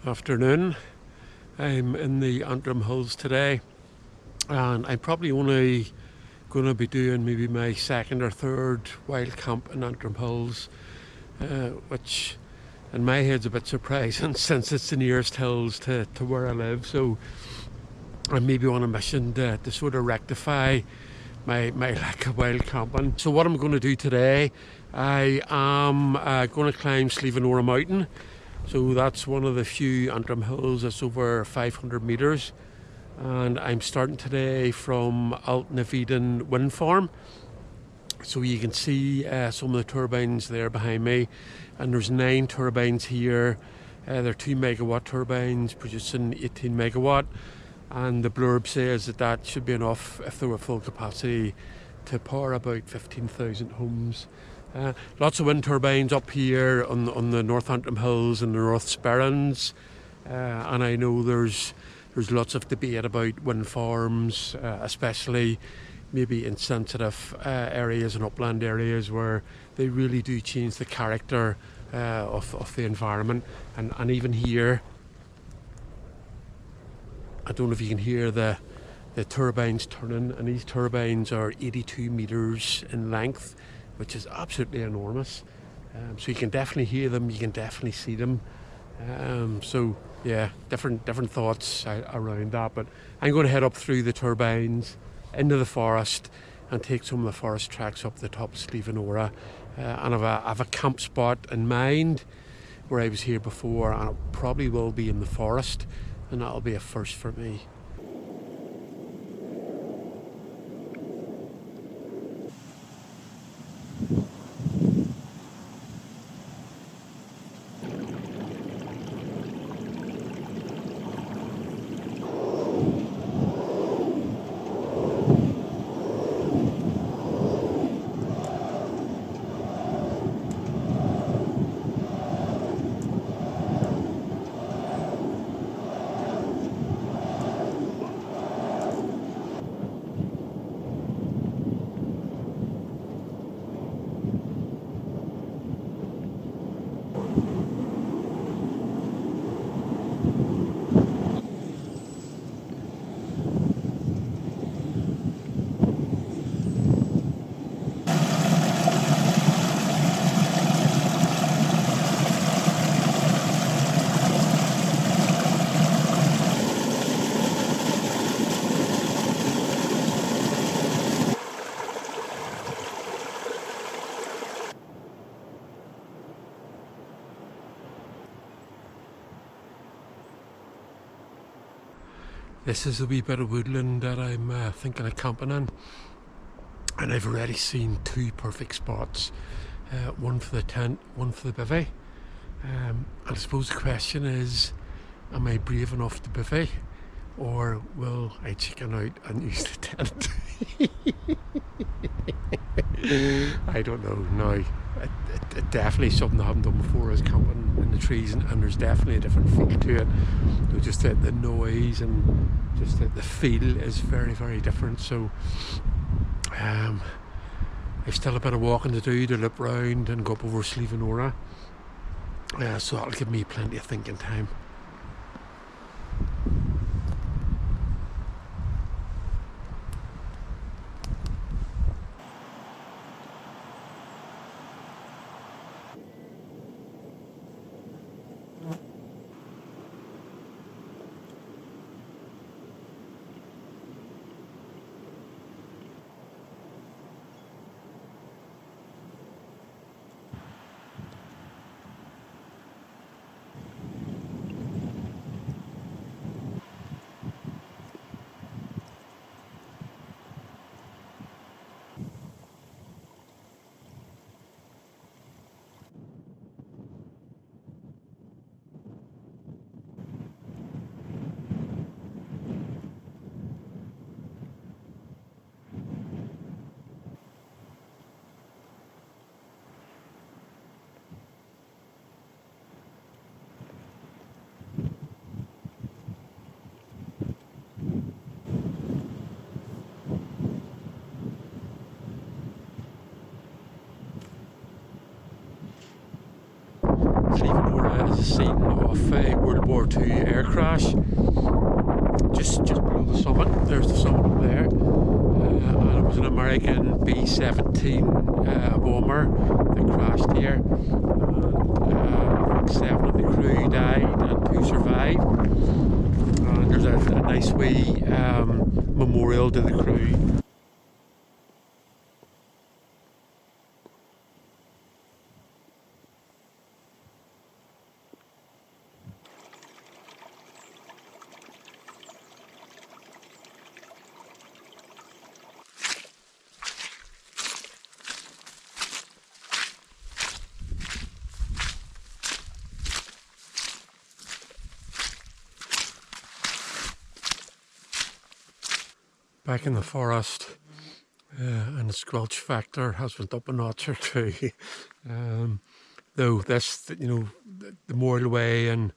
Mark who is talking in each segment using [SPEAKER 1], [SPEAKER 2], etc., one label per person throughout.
[SPEAKER 1] Afternoon. I'm in the Antrim Hills today, and I'm probably only going to be doing maybe my second or third wild camp in Antrim Hills, which in my head's a bit surprising since it's the nearest hills to where I live. So I'm maybe on a mission to sort of rectify my lack of wild camping. So what I'm going to do today, I am going to climb Slieveanorra mountain. So that's one of the few Antrim Hills that's over 500 metres, and I'm starting today from Altnahinch wind farm. So you can see some of the turbines there behind me, and there's 9 turbines here. They're 2 megawatt turbines producing 18 megawatt, and the blurb says that should be enough if they were full capacity to power about 15,000 homes. Lots of wind turbines up here on the North Antrim Hills and the North Sperrins, and I know there's lots of debate about wind farms, especially maybe in sensitive areas and upland areas where they really do change the character of the environment. And even here, I don't know if you can hear the turbines turning, and these turbines are 82 metres in length, which is absolutely enormous. So you can definitely hear them, you can definitely see them. So yeah, different thoughts around that. But I'm going to head up through the turbines into the forest and take some of the forest tracks up the top of Slieveanorra. And I have a camp spot in mind where I was here before, and it probably will be in the forest, and that'll be a first for me. This is a wee bit of woodland that I'm thinking of camping in, and I've already seen 2 perfect spots, one for the tent, one for the bivvy. And I suppose the question is, am I brave enough to bivvy, or will I chicken out and use the tent? I don't know. No, it definitely something I haven't done before is camping in the trees, and there's definitely a different feel to it. Just the noise and just the feel is very, very different. So I've still a bit of walking to do to loop round and go up over Slieveanorra. So that'll give me plenty of thinking time. Slieveanorra is a scene of a World War II air crash. Just below the summit. There's the summit up there. And it was an American B17 bomber that crashed here. And I think 7 of the crew died and 2 survived. And there's a nice wee memorial to the crew. Back in the forest, and the squelch factor has went up a notch or two. Though this, the moorway and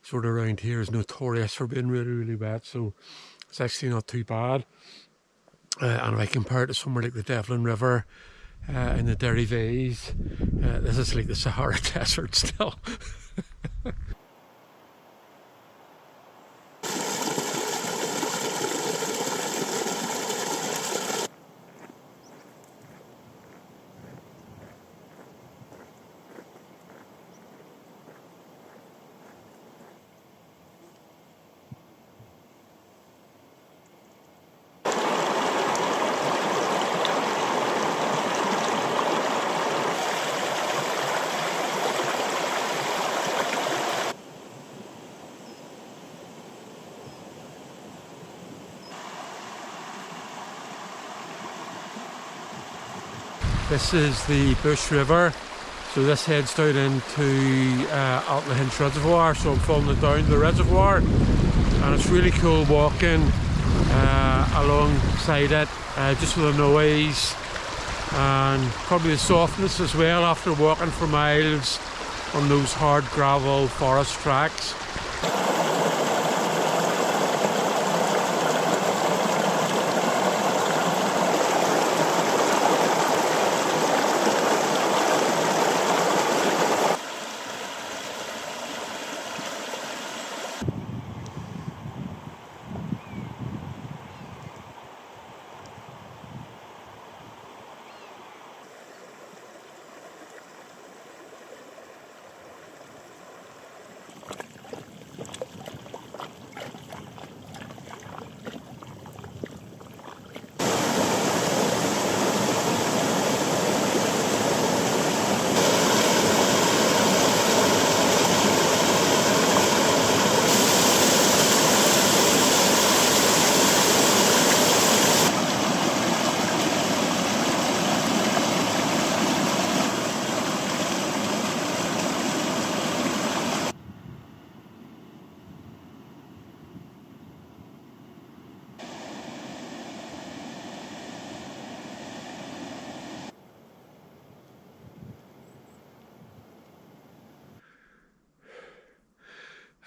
[SPEAKER 1] sort of around here is notorious for being really, really wet, so it's actually not too bad. And if I compare it to somewhere like the Devlin River in the Derry V's, this is like the Sahara Desert still. This is the Bush River, so this heads down into Altnahinch Reservoir, so I'm following it down to the reservoir, and it's really cool walking alongside it, just with the noise and probably the softness as well after walking for miles on those hard gravel forest tracks.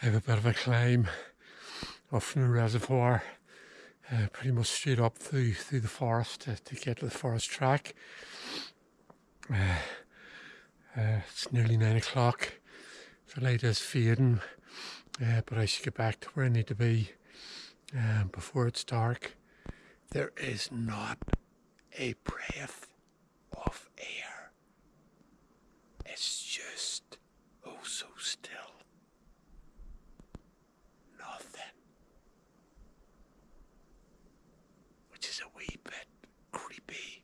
[SPEAKER 1] I have a bit of a climb up from the reservoir, pretty much straight up through the forest to get to the forest track. It's nearly 9 o'clock, the light is fading, but I should get back to where I need to be before it's dark. There is not a breath of air. It's just oh so still. Which is a wee bit creepy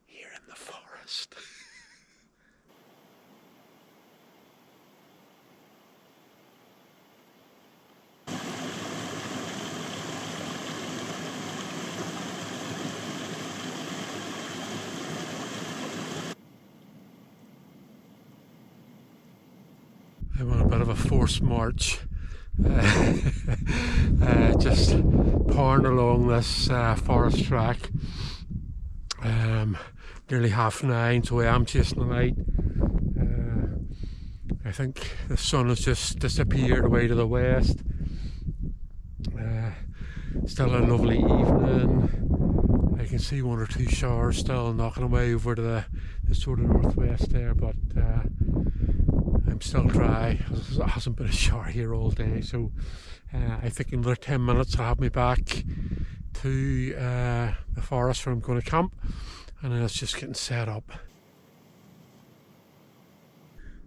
[SPEAKER 1] here in the forest. I'm on a bit of a forced march. Just pouring along this forest track. Nearly 9:30, so I am chasing the light. I think the sun has just disappeared away to the west. Still a lovely evening. I can see 1 or 2 showers still knocking away over to the sort of northwest there, but I'm I'm still dry. It hasn't been a shower here all day, so I think in another 10 minutes I'll have me back to the forest where I'm going to camp, and then it's just getting set up.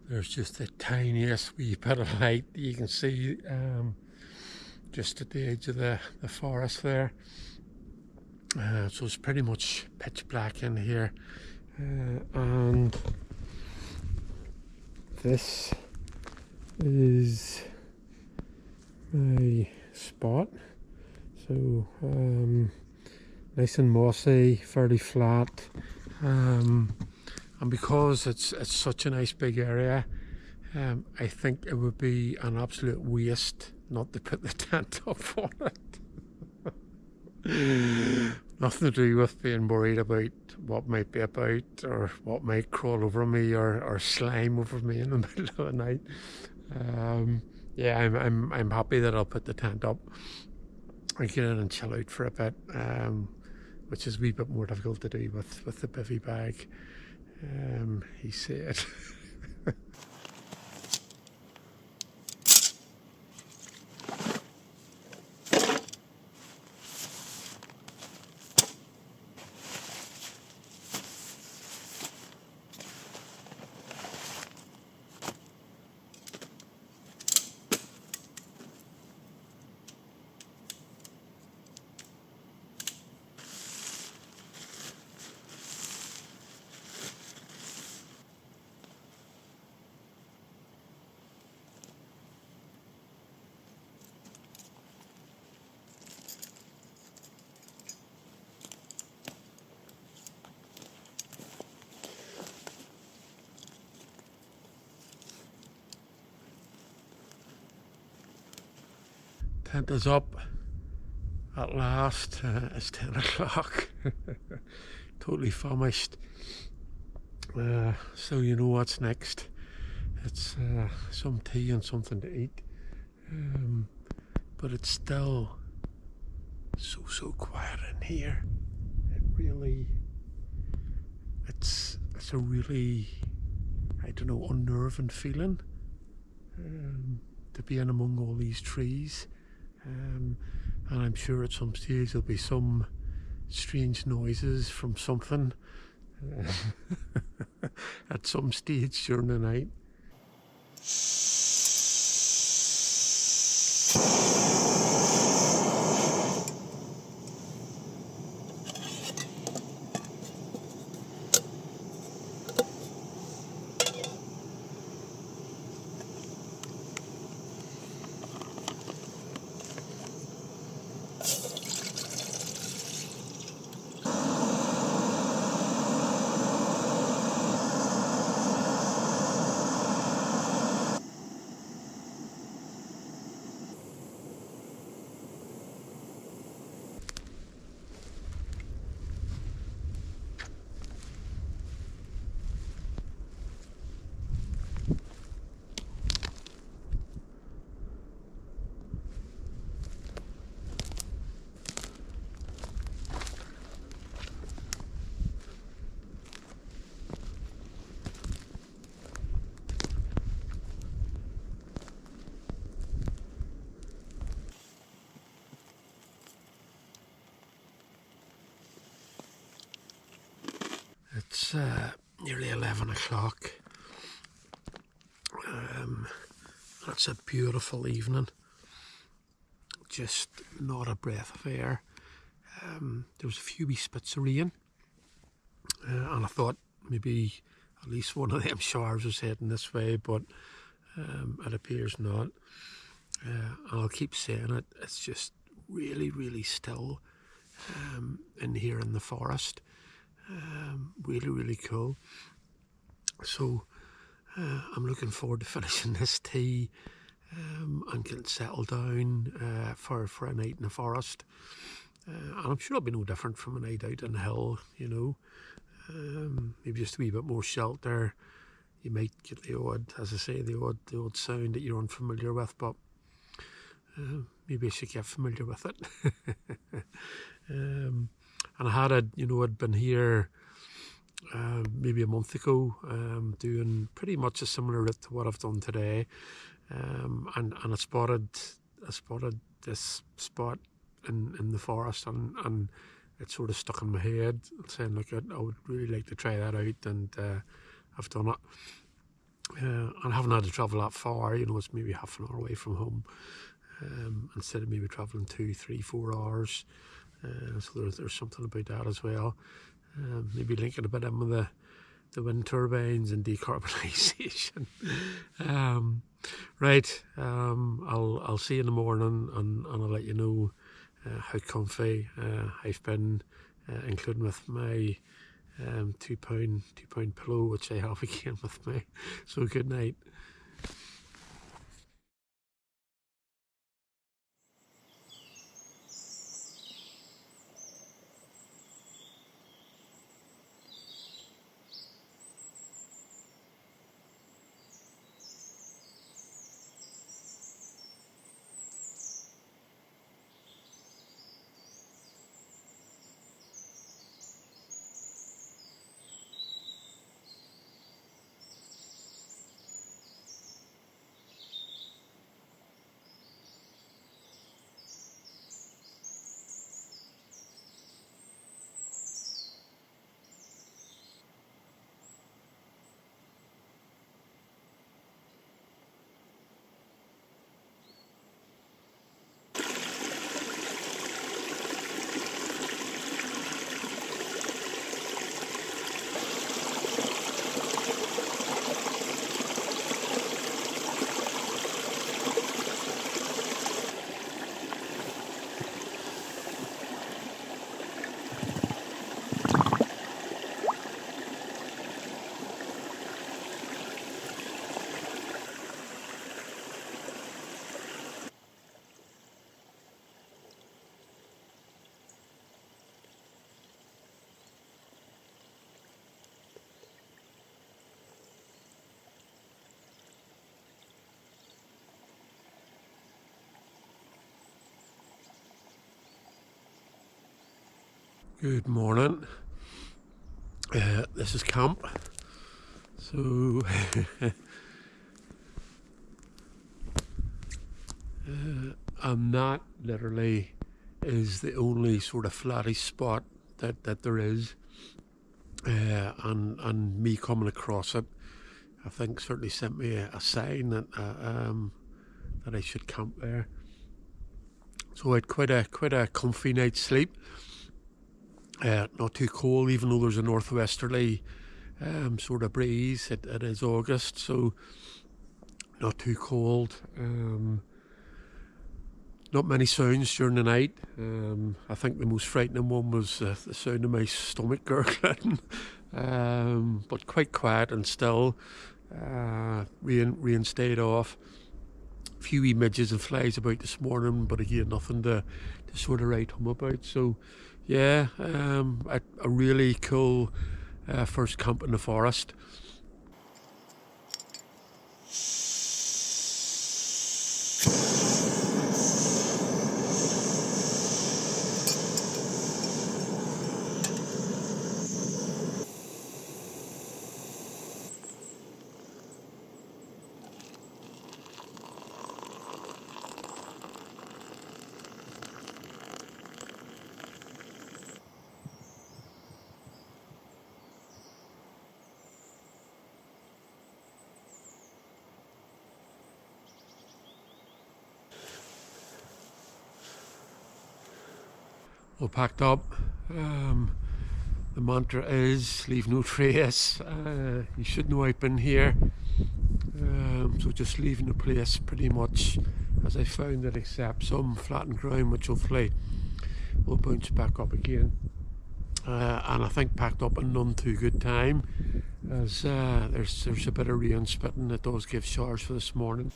[SPEAKER 1] There's just the tiniest wee bit of light that you can see just at the edge of the forest there. So it's pretty much pitch black in here, and this is my spot. So nice and mossy, fairly flat, and because it's such a nice big area, I think it would be an absolute waste not to put the tent up on it. Nothing to do with being worried about what might be about, or what might crawl over me, or slime over me in the middle of the night. Yeah, I'm happy that I'll put the tent up and get in and chill out for a bit, which is a wee bit more difficult to do with the bivvy bag. He said. Tent is up at last. It's 10 o'clock. Totally famished. So you know what's next. It's some tea and something to eat. But it's still so quiet in here. It's a really, I don't know, unnerving feeling to be in among all these trees. And I'm sure at some stage there'll be some strange noises from something at some stage during the night. It's nearly 11 o'clock. It's a beautiful evening. Just not a breath of air. There was a few wee spits of rain, and I thought maybe at least one of them showers was heading this way, but it appears not. I'll keep saying it. It's just really still in here in the forest. Really cool. So I'm looking forward to finishing this tea and getting settled down for a night in the forest. And I'm sure it'll be no different from a night out on the hill, you know. Maybe just a wee bit more shelter. You might get the odd, as I say, the odd sound that you're unfamiliar with, but maybe I should get familiar with it. And I had I'd been here maybe a month ago, doing pretty much a similar route to what I've done today, and I spotted this spot in the forest, and it sort of stuck in my head, saying, look, I would really like to try that out, and I've done it. And I haven't had to travel that far, you know, it's maybe half an hour away from home, instead of maybe travelling 2, 3, 4 hours. So there's something about that as well. Maybe linking a bit in with the wind turbines and decarbonisation. Right, I'll see you in the morning, and I'll let you know how comfy I've been, including with my £2 pillow, which I have again with me. So good night. Good morning. This is camp. So and that literally is the only sort of flatty spot that there is, and me coming across it, I think certainly sent me a sign that that I should camp there. So I had quite a comfy night's sleep. Not too cold, even though there's a northwesterly sort of breeze. It is August, so not too cold. Not many sounds during the night. I think the most frightening one was the sound of my stomach gurgling, but quite quiet and still. Rain stayed off. A few wee midges and flies about this morning, but again, nothing to sort of write home about. So yeah, a really cool first camp in the forest. All packed up. The mantra is leave no trace. You should know I've been here. So just leaving the place pretty much as I found it, except some flattened ground, which hopefully will bounce back up again. And I think packed up in none too good time, as there's a bit of rain spitting. It does give showers for this morning.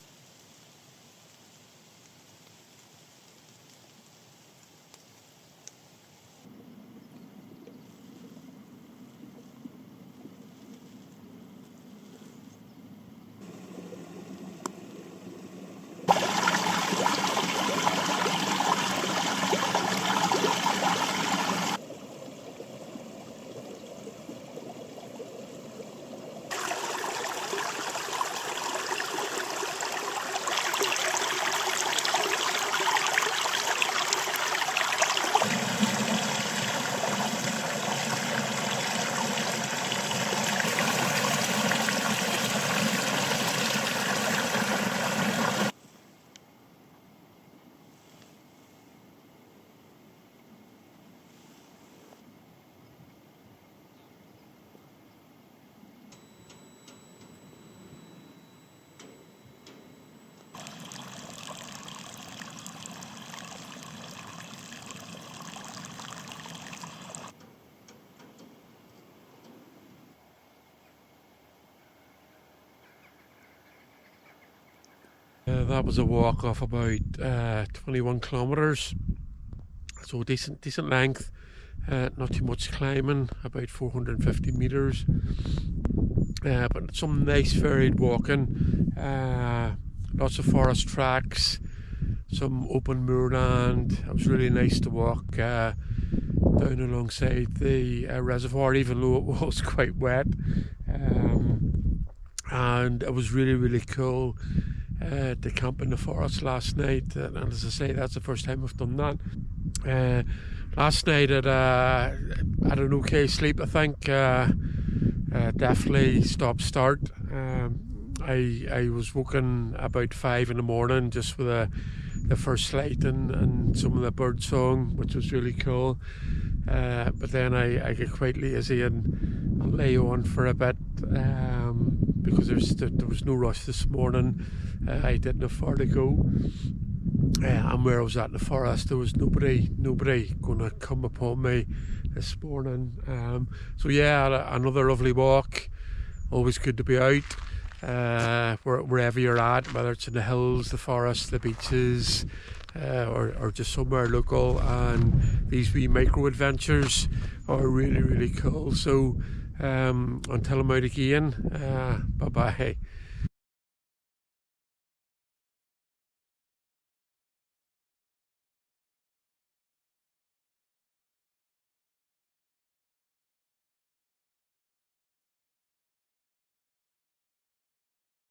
[SPEAKER 1] That was a walk of about 21 kilometres, so decent length, not too much climbing, about 450 metres, but some nice varied walking, lots of forest tracks, some open moorland. It was really nice to walk down alongside the reservoir, even though it was quite wet, and it was really cool to camp in the forest last night, and as I say, that's the first time I've done that. Last night I had an okay sleep, I think. Definitely stop start. I was woken about 5 in the morning just with the first light and some of the bird song, which was really cool. But then I get quite lazy and lay on for a bit, because there was no rush this morning. I didn't have far to go, and where I was at in the forest, there was nobody going to come upon me this morning. So yeah, another lovely walk. Always good to be out, wherever you're at, whether it's in the hills, the forest, the beaches, or just somewhere local. And these wee micro adventures are really cool. So until I'm out again, bye bye.